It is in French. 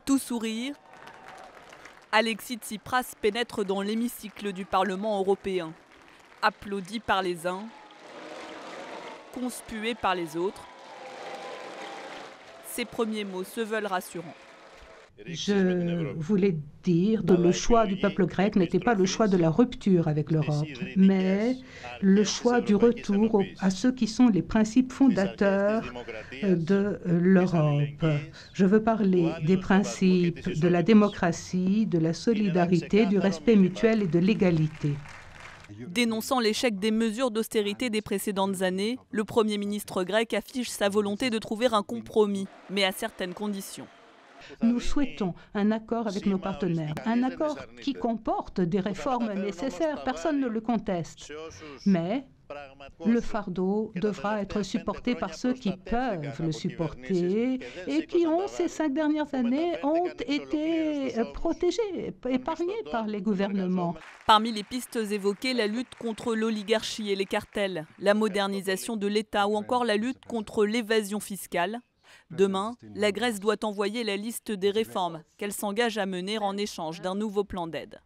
Tout sourire, Alexis Tsipras pénètre dans l'hémicycle du Parlement européen. Applaudi par les uns, conspué par les autres, ses premiers mots se veulent rassurants. Je voulais dire que le choix du peuple grec n'était pas le choix de la rupture avec l'Europe, mais le choix du retour à ceux qui sont les principes fondateurs de l'Europe. Je veux parler des principes de la démocratie, de la solidarité, du respect mutuel et de l'égalité. Dénonçant l'échec des mesures d'austérité des précédentes années, le Premier ministre grec affiche sa volonté de trouver un compromis, mais à certaines conditions. Nous souhaitons un accord avec nos partenaires, un accord qui comporte des réformes nécessaires, personne ne le conteste. Mais le fardeau devra être supporté par ceux qui peuvent le supporter et qui, ces 5 dernières années, ont été protégés, épargnés par les gouvernements. Parmi les pistes évoquées, la lutte contre l'oligarchie et les cartels, la modernisation de l'État ou encore la lutte contre l'évasion fiscale. Demain, la Grèce doit envoyer la liste des réformes qu'elle s'engage à mener en échange d'un nouveau plan d'aide.